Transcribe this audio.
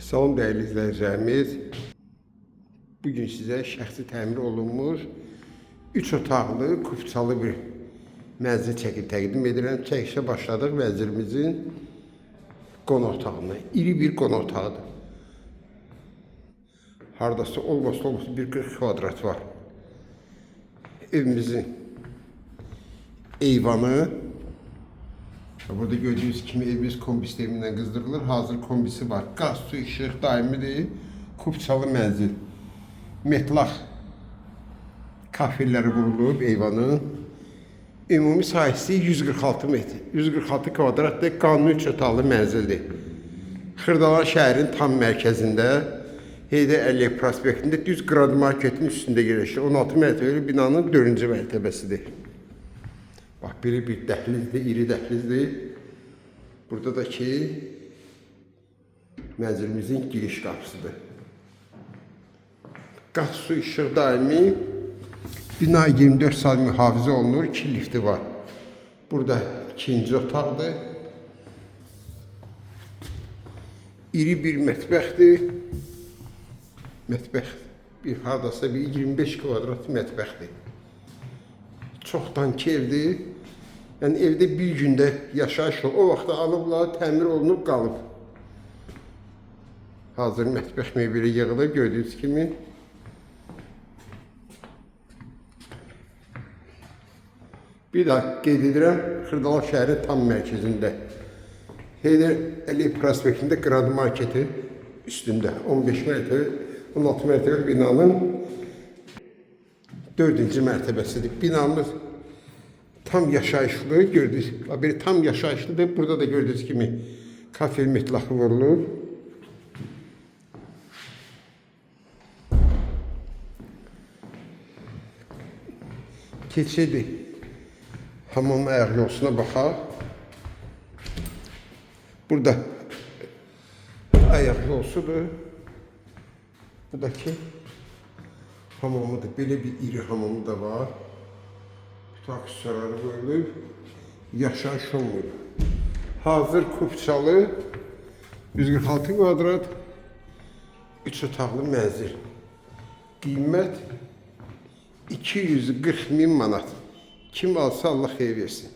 Salam dəyərli izləyicilərimiz. Bugün sizə şəxsi təmir olunmuş 3 otaqlı, kupçalı bir mənzil təqdim edirəm. Çəkişə başladıq mənzilimizin qonaq otağına. İri bir qonaq otağıdır. Hardasa olmasa bir 40 kvadrat var. Evimizin eyvanı. Burada gördüğünüz kimi evimiz kombi sisteminden qızdırılır. Hazır kombisi var. Qaz, su, işıq daimidir. Kupçalı mənzil. Metlaq kafirləri vurulub eyvanın. Ümumi sahəsi 146 metr. 146 kvadratdır. Qanuni 3 otaqlı mənzildir. Xırdalan şəhərin tam mərkəzində, Heydər Əliyev prospektində düz Qrad Marketin üstündə yerləşir. 16 mərtəbəli binanın 4-cü mərtəbəsidir. Bax, biri bir dəhlizdir, iri dəhlizdir. Burada da ki, mənzilimizin giriş qapısıdır. Qaz, su, işıq daimi. Bina 24 saat mühafizə olunur, 2 lifti var. Burada ikinci otaqdır. İri bir mətbəxdir. Mətbəx hardasa bir 25 kvadrat mətbəxdir. Çoxdan ki evdir. Yəni evdə bir gündə yaşayış o vaxtda alıblar, təmir olunub qalıb. Hazır mətbəx mebeli yığılıb gördüyünüz kimi. Bir daha qeyd edirəm, Xırdalan şəhərin tam mərkəzində. Heydər Əliyev prospektində Qrad Marketi üstündə 15 mərtəbə, 16 mərtəbəli binanın 4-cü mərtəbəsidir. Binamız tam yaşayışlı, gördünüz. Bir tam yaşayışlıdır. Burada da gördüyünüz kimi kafir metlaqı vurulur. Keçidi hamam ayaq yolsuna baxaq. Burada ayaq yolsudur. Buradakı hamamıdır. Belə bir iri hamamı da var. Bütün aksesuarları qoyulub. Yaşayış olunur. Hazır kupçalı 146 kvadrat 3 otaqlı mənzil. Qiymət 240 min manat. Kim alsa Allah xeyir versin.